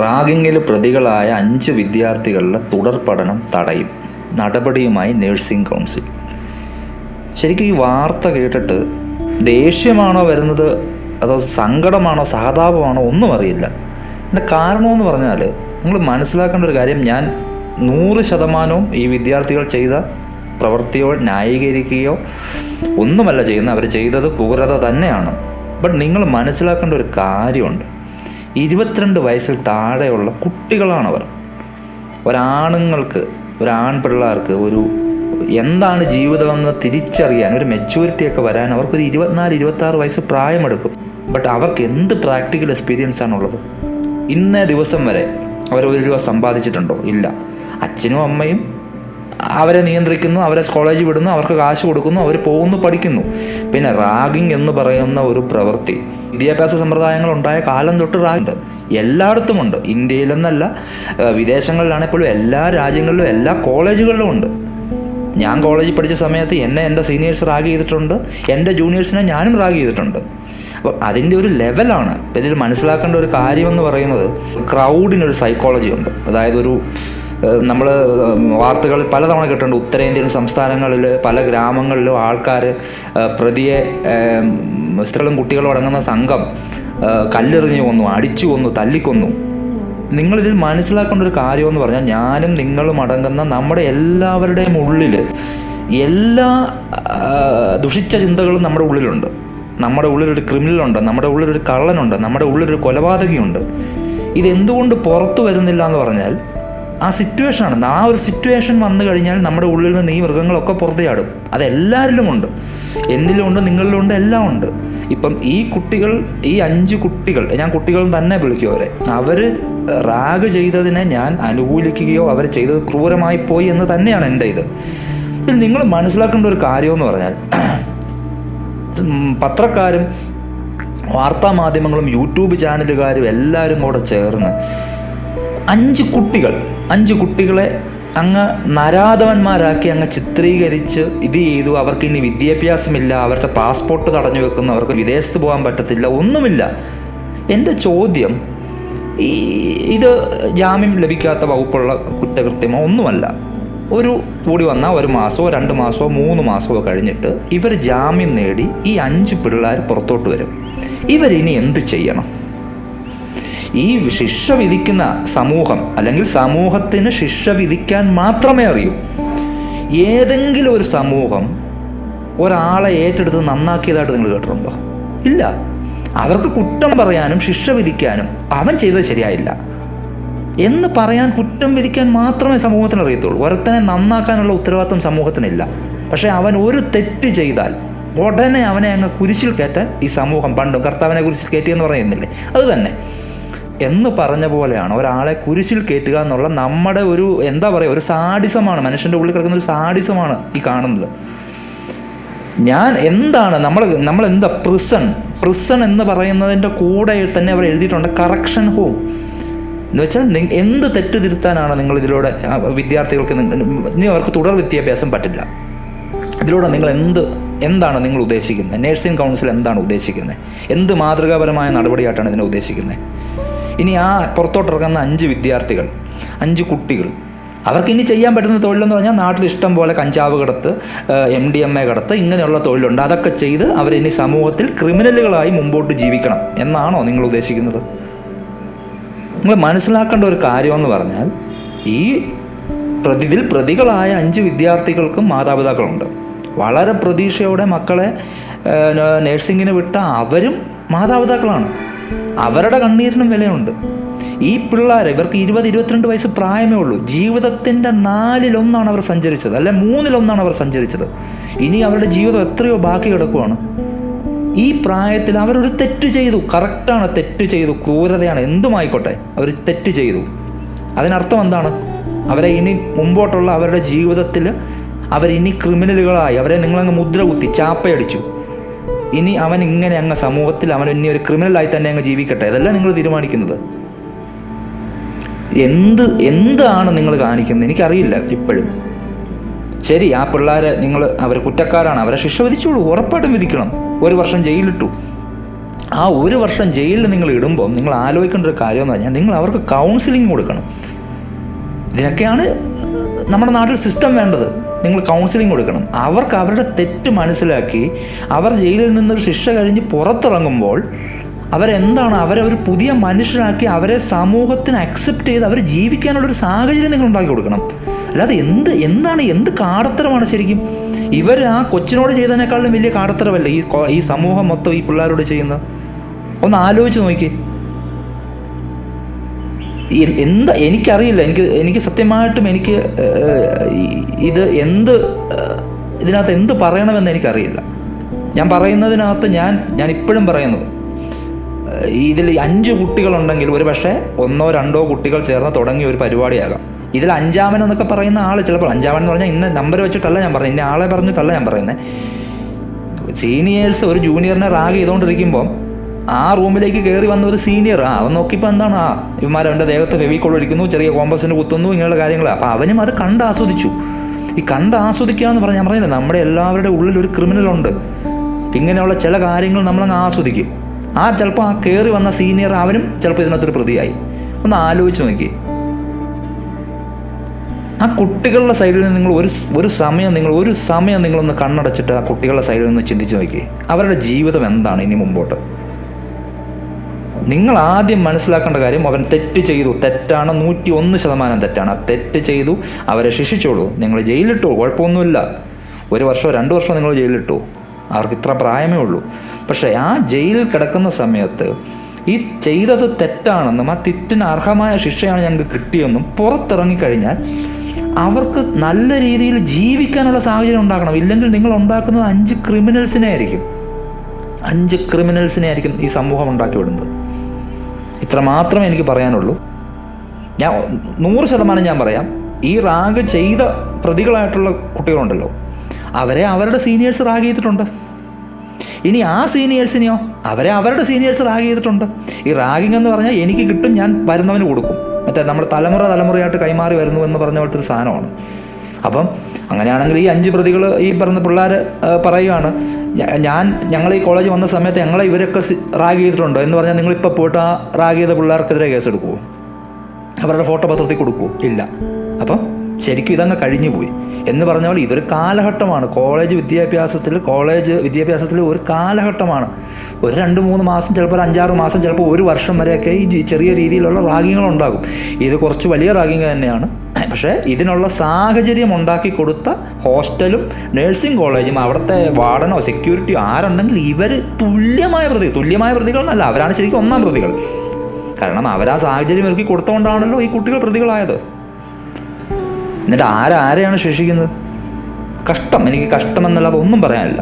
റാഗിങ്ങിൽ പ്രതികളായ 5 വിദ്യാർത്ഥികളുടെ തുടർ പഠനം തടയും, നടപടിയുമായി നഴ്സിംഗ് കൗൺസിൽ. ശരിക്കും ഈ വാർത്ത കേട്ടിട്ട് ദേഷ്യമാണോ വരുന്നത്, അതോ സങ്കടമാണോ സഹതാപമാണോ ഒന്നും അറിയില്ല. എൻ്റെ കാരണമെന്ന് പറഞ്ഞാൽ നിങ്ങൾ മനസ്സിലാക്കേണ്ട ഒരു കാര്യം, ഞാൻ 100% ഈ വിദ്യാർത്ഥികൾ ചെയ്ത പ്രവൃത്തിയോ ന്യായീകരിക്കുകയോ ഒന്നുമല്ല ചെയ്യുന്നത്. അവർ ചെയ്തത് ക്രൂരത തന്നെയാണ്. ബട്ട് നിങ്ങൾ മനസ്സിലാക്കേണ്ട ഒരു കാര്യമുണ്ട്, 22 വയസ്സിൽ താഴെയുള്ള കുട്ടികളാണവർ. ഒരാൺപിള്ളേർക്ക് എന്താണ് ജീവിതമെന്ന് തിരിച്ചറിയാൻ, ഒരു മെച്യൂരിറ്റിയൊക്കെ വരാൻ അവർക്കൊരു 24-26 വയസ്സ് പ്രായമെടുക്കും. ബട്ട് അവർക്ക് എന്ത് പ്രാക്ടിക്കൽ എക്സ്പീരിയൻസ് ആണുള്ളത്? ഇന്നേ ദിവസം വരെ അവർ 1 രൂപ സമ്പാദിച്ചിട്ടുണ്ടോ? ഇല്ല. അച്ഛനും അമ്മയും അവരെ നിയന്ത്രിക്കുന്നു, അവരെ കോളേജിൽ വിടുന്നു, അവർക്ക് കാശ് കൊടുക്കുന്നു, അവർ പോകുന്നു, പഠിക്കുന്നു. പിന്നെ റാഗിങ് എന്ന് പറയുന്ന ഒരു പ്രവൃത്തി വിദ്യാഭ്യാസ സമ്പ്രദായങ്ങൾ ഉണ്ടായ കാലം തൊട്ട് റാഗുണ്ട്, എല്ലായിടത്തുമുണ്ട്. ഇന്ത്യയിലെന്നല്ല, വിദേശങ്ങളിലാണെപ്പോഴും എല്ലാ രാജ്യങ്ങളിലും എല്ലാ കോളേജുകളിലും ഉണ്ട്. ഞാൻ കോളേജിൽ പഠിച്ച സമയത്ത് എൻ്റെ സീനിയേഴ്സ് റാഗ് ചെയ്തിട്ടുണ്ട്, എൻ്റെ ജൂനിയേഴ്സിനെ ഞാനും റാഗ് ചെയ്തിട്ടുണ്ട്. അപ്പോൾ അതിൻ്റെ ഒരു ലെവലാണ്. ഇതിൽ മനസ്സിലാക്കേണ്ട ഒരു കാര്യമെന്ന് പറയുന്നത്, ക്രൗഡിനൊരു സൈക്കോളജി ഉണ്ട്. അതായത് നമ്മൾ വാർത്തകൾ പലതവണ കേട്ടിട്ടുണ്ട്, ഉത്തരേന്ത്യൻ സംസ്ഥാനങ്ങളിൽ പല ഗ്രാമങ്ങളിലും ആൾക്കാർ പ്രതിയെ, സ്ത്രീകളും കുട്ടികളും അടങ്ങുന്ന സംഘം കല്ലെറിഞ്ഞു കൊന്നു, അടിച്ചു കൊന്നു, തല്ലിക്കൊന്നു. നിങ്ങളിതിൽ മനസ്സിലാക്കേണ്ട ഒരു കാര്യമെന്ന് പറഞ്ഞാൽ, ഞാനും നിങ്ങളും അടങ്ങുന്ന നമ്മുടെ എല്ലാവരുടെയും ഉള്ളിൽ എല്ലാ ദുഷിച്ച ചിന്തകളും നമ്മുടെ ഉള്ളിലുണ്ട്. നമ്മുടെ ഉള്ളിലൊരു ക്രിമിനലുണ്ട്, നമ്മുടെ ഉള്ളിലൊരു കള്ളനുണ്ട്, നമ്മുടെ ഉള്ളിലൊരു കൊലപാതകിയുണ്ട്. ഇതെന്തുകൊണ്ട് പുറത്തു വരുന്നില്ല എന്ന് പറഞ്ഞാൽ, ആ സിറ്റുവേഷനാണ്. ആ ഒരു സിറ്റുവേഷൻ വന്നു കഴിഞ്ഞാൽ നമ്മുടെ ഉള്ളിൽ നിന്ന് ഈ മൃഗങ്ങളൊക്കെ പുറത്ത് ചാടും. അതെല്ലാവരിലും ഉണ്ട്, എന്നിലുമുണ്ട്, നിങ്ങളിലുണ്ട്, എല്ലാം ഉണ്ട്. ഇപ്പം ഈ 5 കുട്ടികൾ, ഞാൻ കുട്ടികൾ തന്നെ വിളിക്കും അവരെ, അവർ റാഗ് ചെയ്തതിനെ ഞാൻ അനുകൂലിക്കുകയോ അവർ ചെയ്തത് ക്രൂരമായി പോയി എന്ന് തന്നെയാണ് എൻ്റെ ഇത്. നിങ്ങൾ മനസ്സിലാക്കേണ്ട ഒരു കാര്യമെന്ന് പറഞ്ഞാൽ, പത്രക്കാരും വാർത്താമാധ്യമങ്ങളും യൂട്യൂബ് ചാനലുകാരും എല്ലാവരും കൂടെ ചേർന്ന് 5 കുട്ടികളെ അങ്ങ് നരാധവന്മാരാക്കി അങ്ങ് ചിത്രീകരിച്ച് ഇത് ചെയ്തു. അവർക്ക് ഇനി വിദ്യാഭ്യാസമില്ല, അവരുടെ പാസ്പോർട്ട് തടഞ്ഞു വെക്കുന്നു, അവർക്ക് വിദേശത്ത് പോകാൻ പറ്റത്തില്ല, ഒന്നുമില്ല. എൻ്റെ ചോദ്യം, ഇത് ജാമ്യം ലഭിക്കാത്ത വകുപ്പുള്ള കുറ്റകൃത്യമോ ഒന്നുമല്ല. കൂടി വന്നാൽ 1 മാസമോ 2 മാസമോ 3 മാസമോ കഴിഞ്ഞിട്ട് ഇവർ ജാമ്യം നേടി ഈ 5 പിള്ളേർ പുറത്തോട്ട് വരും. ഇവരിനി എന്ത് ചെയ്യണം? ഈ ശിക്ഷ വിധിക്കുന്ന സമൂഹം, അല്ലെങ്കിൽ സമൂഹത്തിന് ശിക്ഷ വിധിക്കാൻ മാത്രമേ അറിയൂ. ഏതെങ്കിലും ഒരു സമൂഹം ഒരാളെ ഏറ്റെടുത്ത് നന്നാക്കിയതായിട്ട് നിങ്ങൾ കേട്ടിട്ടുണ്ടോ? ഇല്ല. അവർക്ക് കുറ്റം പറയാനും ശിക്ഷ വിധിക്കാനും, അവൻ ചെയ്തത് ശരിയായില്ല എന്ന് പറയാൻ, കുറ്റം വിധിക്കാൻ മാത്രമേ സമൂഹത്തിന് അറിയത്തുള്ളൂ. ഒരുത്തനെ നന്നാക്കാനുള്ള ഉത്തരവാദിത്വം സമൂഹത്തിനില്ല. പക്ഷേ അവൻ ഒരു തെറ്റ് ചെയ്താൽ ഉടനെ അവനെ അങ്ങ് കുരിശിൽ കയറ്റാൻ ഈ സമൂഹം, പണ്ടും കർത്താവിനെ കുരിശിൽ കയറ്റിയെന്ന് പറയുന്നില്ലേ, അത് തന്നെ എന്ന് പറഞ്ഞ പോലെയാണ് ഒരാളെ കുരിശിൽ കയറ്റുക എന്നുള്ള നമ്മുടെ ഒരു സാഡിസമാണ്, മനുഷ്യൻ്റെ ഉള്ളിൽ കിടക്കുന്ന ഒരു സാഡിസമാണ് ഈ കാണുന്നത്. നമ്മളെന്താ പ്രിസൺ എന്ന് പറയുന്നതിൻ്റെ കൂടെ തന്നെ അവർ എഴുതിയിട്ടുണ്ട് കറക്ഷൻ ഹോം എന്ന് വെച്ചാൽ, എന്ത് തെറ്റ് തിരുത്താനാണ് നിങ്ങൾ ഇതിലൂടെ വിദ്യാർത്ഥികൾക്ക്, അവർക്ക് തുടർ വിദ്യാഭ്യാസം പറ്റില്ല. ഇതിലൂടെ നിങ്ങൾ എന്താണ് നിങ്ങൾ ഉദ്ദേശിക്കുന്നത്? നഴ്സിംഗ് കൗൺസിൽ എന്താണ് ഉദ്ദേശിക്കുന്നത്? എന്ത് മാതൃകാപരമായ നടപടിയായിട്ടാണ് ഇതിനെ ഉദ്ദേശിക്കുന്നത്? ഇനി ആ പുറത്തോട്ടിറങ്ങുന്ന 5 കുട്ടികൾ, അവർക്ക് ഇനി ചെയ്യാൻ പറ്റുന്ന തൊഴിലെന്ന് പറഞ്ഞാൽ, നാട്ടിൽ ഇഷ്ടം പോലെ കഞ്ചാവ് കടത്ത്, MDMA കടത്ത്, ഇങ്ങനെയുള്ള തൊഴിലുണ്ട്. അതൊക്കെ ചെയ്ത് അവരിനി സമൂഹത്തിൽ ക്രിമിനലുകളായി മുമ്പോട്ട് ജീവിക്കണം എന്നാണോ നിങ്ങൾ ഉദ്ദേശിക്കുന്നത്? നിങ്ങൾ മനസ്സിലാക്കേണ്ട ഒരു കാര്യമെന്ന് പറഞ്ഞാൽ, ഇതിൽ പ്രതികളായ 5 വിദ്യാർത്ഥികൾക്കും മാതാപിതാക്കളുണ്ട്. വളരെ പ്രതീക്ഷയോടെ മക്കളെ നഴ്സിങ്ങിന് വിട്ട അവരും മാതാപിതാക്കളാണ്. അവരുടെ കണ്ണീരിനും വിലയുണ്ട്. ഈ ഇവർക്ക് 20-22 വയസ്സ് പ്രായമേ ഉള്ളൂ. ജീവിതത്തിൻ്റെ 4/1 അവർ സഞ്ചരിച്ചത്, അല്ലെ 3/1 അവർ സഞ്ചരിച്ചത്. ഇനി അവരുടെ ജീവിതം എത്രയോ ബാക്കി കിടക്കുവാണ്. ഈ പ്രായത്തിൽ അവരൊരു തെറ്റ് ചെയ്തു, കറക്റ്റാണ്, തെറ്റ് ചെയ്തു, ക്രൂരതയാണ്, എന്തുമായിക്കോട്ടെ, അവർ തെറ്റ് ചെയ്തു. അതിനർത്ഥം എന്താണ്? അവരെ ഇനി മുമ്പോട്ടുള്ള അവരുടെ ജീവിതത്തിൽ അവരിനി ക്രിമിനലുകളായി, അവരെ നിങ്ങളങ്ങ് മുദ്ര കുത്തി ചാപ്പയടിച്ചു. ഇനി അവൻ ഇങ്ങനെ അങ്ങ് സമൂഹത്തിൽ അവൻ ഇനി ഒരു ക്രിമിനലായി തന്നെ അങ്ങ് ജീവിക്കട്ടെ, ഇതല്ല നിങ്ങൾ തീരുമാനിക്കുന്നത്. എന്താണ് നിങ്ങൾ കാണിക്കുന്നത്? എനിക്കറിയില്ല ഇപ്പോഴും. ശരി, ആ പിള്ളേരെ അവർ കുറ്റക്കാരാണ്, അവരെ ശിക്ഷ വിധിച്ചോളൂ, ഉറപ്പായിട്ടും വിധിക്കണം. 1 വർഷം ജയിലിട്ടു, ആ ഒരു വർഷം ജയിലിൽ നിങ്ങൾ ഇടുമ്പോൾ നിങ്ങൾ ആലോചിക്കേണ്ട ഒരു കാര്യം എന്ന് പറഞ്ഞാൽ നിങ്ങൾ അവർക്ക് കൗൺസിലിംഗ് കൊടുക്കണം. ഇതിനൊക്കെയാണ് നമ്മുടെ നാട്ടിൽ സിസ്റ്റം വേണ്ടത്. നിങ്ങൾ കൗൺസിലിംഗ് കൊടുക്കണം. അവർക്ക് അവരുടെ തെറ്റ് മനസ്സിലാക്കി അവർ ജയിലിൽ നിന്നൊരു ശിക്ഷ കഴിഞ്ഞ് പുറത്തിറങ്ങുമ്പോൾ അവരെന്താണ്, അവരെ ഒരു പുതിയ മനുഷ്യരാക്കി അവരെ സമൂഹത്തിന് അക്സെപ്റ്റ് ചെയ്ത് അവർ ജീവിക്കാനുള്ളൊരു സാഹചര്യം നിങ്ങൾ ഉണ്ടാക്കി കൊടുക്കണം. അല്ലാതെ എന്ത് കാടത്തരമാണ് ശരിക്കും ഇവർ ആ കൊച്ചിനോട് ചെയ്തതിനേക്കാളും വലിയ കാടത്തരമല്ല ഈ സമൂഹം മൊത്തം ഈ പിള്ളേരോട് ചെയ്യുന്നത്. ഒന്ന് ആലോചിച്ച് നോക്കി. എനിക്കറിയില്ല, എനിക്ക് സത്യമായിട്ടും ഇതിനകത്ത് എന്ത് പറയണമെന്ന് എനിക്കറിയില്ല. ഞാൻ പറയുന്നതിനകത്ത് ഞാൻ ഇപ്പോഴും പറയുന്നു, ഇതിൽ 5 കുട്ടികളുണ്ടെങ്കിൽ ഒരു പക്ഷേ 1 or 2 കുട്ടികൾ ചേർന്ന് തുടങ്ങിയ ഒരു പരിപാടിയാകാം. ഇതിൽ 5ാമൻ എന്നൊക്കെ പറയുന്ന ആൾ ചിലപ്പോൾ 5ാമൻ എന്ന് പറഞ്ഞാൽ ഇന്ന നമ്പർ വെച്ചിട്ടല്ല ഞാൻ പറയുന്നത്, ഇന്ന ആളെ പറഞ്ഞിട്ടല്ല ഞാൻ പറയുന്നത്. സീനിയേഴ്സ് ഒരു ജൂനിയറിനെ റാഗ് ചെയ്തുകൊണ്ടിരിക്കുമ്പം ആ റൂമിലേക്ക് കയറി വന്ന ഒരു സീനിയർ അവൻ നോക്കിയപ്പോൾ എന്താണ്, ഇവന്മാരവൻ്റെ ദേഹത്ത് ഫെവിക്കോൾ ഒഴിക്കുന്നു, ചെറിയ കോമ്പസിന് കുത്തുന്നു, ഇങ്ങനെയുള്ള കാര്യങ്ങളാണ്. അപ്പോൾ അവനും അത് ആസ്വദിച്ചു. ഈ ആസ്വദിക്കുക എന്ന് പറഞ്ഞാൽ ഞാൻ പറഞ്ഞില്ല, നമ്മുടെ എല്ലാവരുടെ ഉള്ളിൽ ഒരു ക്രിമിനലുണ്ട്. ഇങ്ങനെയുള്ള ചില കാര്യങ്ങൾ നമ്മളങ്ങ് ആസ്വദിക്കും. ചിലപ്പോൾ ആ കയറി വന്ന സീനിയർ അവനും ചിലപ്പോൾ ഇതിനകത്തൊരു പ്രതിയായി. ഒന്ന് ആലോചിച്ച് നോക്കി. ആ കുട്ടികളുടെ സൈഡിൽ നിന്ന് നിങ്ങൾ ഒരു സമയം നിങ്ങളൊന്ന് കണ്ണടച്ചിട്ട് ആ കുട്ടികളുടെ സൈഡിൽ നിന്ന് ചിന്തിച്ച് നോക്കി. അവരുടെ ജീവിതം എന്താണ് ഇനി മുമ്പോട്ട്? നിങ്ങൾ ആദ്യം മനസ്സിലാക്കേണ്ട കാര്യം, അവൻ തെറ്റ് ചെയ്തു, തെറ്റാണ്, 101% തെറ്റാണ്. ആ തെറ്റ് ചെയ്തു, അവരെ ശിക്ഷിച്ചോളൂ, നിങ്ങൾ ജയിലിട്ടു, കുഴപ്പമൊന്നുമില്ല. 1 വർഷമോ 2 വർഷമോ നിങ്ങൾ ജയിലിട്ടു, അവർക്ക് ഇത്ര പ്രായമേ ഉള്ളൂ. പക്ഷേ ആ ജയിലിൽ കിടക്കുന്ന സമയത്ത് ഈ ചെയ്തത് തെറ്റാണെന്നും ആ തെറ്റിന് അർഹമായ ശിക്ഷയാണ് ഞങ്ങൾക്ക് കിട്ടിയെന്നും പുറത്തിറങ്ങിക്കഴിഞ്ഞാൽ അവർക്ക് നല്ല രീതിയിൽ ജീവിക്കാനുള്ള സാഹചര്യം ഉണ്ടാക്കണം. ഇല്ലെങ്കിൽ നിങ്ങൾ ഉണ്ടാക്കുന്നത് 5 ക്രിമിനൽസിനെ ആയിരിക്കും ഈ സമൂഹം ഉണ്ടാക്കി വിടുന്നത്. ഇത്ര മാത്രമേ എനിക്ക് പറയാനുള്ളൂ. ഞാൻ 100% ഞാൻ പറയാം, ഈ റാഗ് ചെയ്ത പ്രതികളായിട്ടുള്ള കുട്ടികളുണ്ടല്ലോ, അവരെ അവരുടെ സീനിയേഴ്സ് റാഗ് ചെയ്തിട്ടുണ്ട്. ഇനി ആ സീനിയേഴ്സിനെയോ അവരുടെ സീനിയേഴ്സ് റാഗ് ചെയ്തിട്ടുണ്ട്. ഈ റാഗിങ് എന്ന് പറഞ്ഞാൽ എനിക്ക് കിട്ടും, ഞാൻ വരുന്നവന് കൊടുക്കും, മറ്റേ നമ്മുടെ തലമുറയായിട്ട് കൈമാറി വരുന്നു എന്ന് പറഞ്ഞ പോലത്തെ ഒരു സാധനമാണ്. അപ്പം അങ്ങനെയാണെങ്കിൽ ഈ 5 പ്രതികൾ, ഈ പറഞ്ഞ പിള്ളേർ പറയുകയാണ്, ഞങ്ങൾ ഈ കോളേജ് വന്ന സമയത്ത് ഞങ്ങളെ ഇവരൊക്കെ റാഗ് ചെയ്തിട്ടുണ്ട് എന്ന് പറഞ്ഞാൽ നിങ്ങളിപ്പോൾ പോയിട്ട് ആ റാഗ് ചെയ്ത പിള്ളേർക്കെതിരെ കേസെടുക്കുമോ? അവരുടെ ഫോട്ടോ പത്രത്തിൽ കൊടുക്കുമോ? ഇല്ല. അപ്പം ശരിക്കും ഇതങ്ങ് കഴിഞ്ഞു പോയി എന്ന് പറഞ്ഞ പോലെ ഇതൊരു കാലഘട്ടമാണ്. കോളേജ് വിദ്യാഭ്യാസത്തിൽ ഒരു കാലഘട്ടമാണ്. ഒരു 2-3 മാസം, ചിലപ്പോൾ 5-6 മാസം, ചിലപ്പോൾ 1 വർഷം വരെയൊക്കെ ഈ ചെറിയ രീതിയിലുള്ള റാഗിങ്ങുകളുണ്ടാകും. ഇത് കുറച്ച് വലിയ റാഗിങ് തന്നെയാണ്. പക്ഷേ ഇതിനുള്ള സാഹചര്യം ഉണ്ടാക്കി കൊടുത്ത ഹോസ്റ്റലും നഴ്സിംഗ് കോളേജും അവിടുത്തെ വാർഡനോ സെക്യൂരിറ്റിയോ ആരുണ്ടെങ്കിൽ ഇവർ തുല്യമായ പ്രതികൾ എന്നല്ല, അവരാണ് ശരിക്കും 1ാം പ്രതികൾ. കാരണം അവരാ സാഹചര്യം ഒരുക്കി കൊടുത്തുകൊണ്ടാണല്ലോ ഈ കുട്ടികൾ പ്രതികളായത്. എന്നിട്ട് ആരെയാണ് ശിക്ഷിക്കുന്നത്? എനിക്ക് കഷ്ടമെന്നല്ലാതെ ഒന്നും പറയാനില്ല.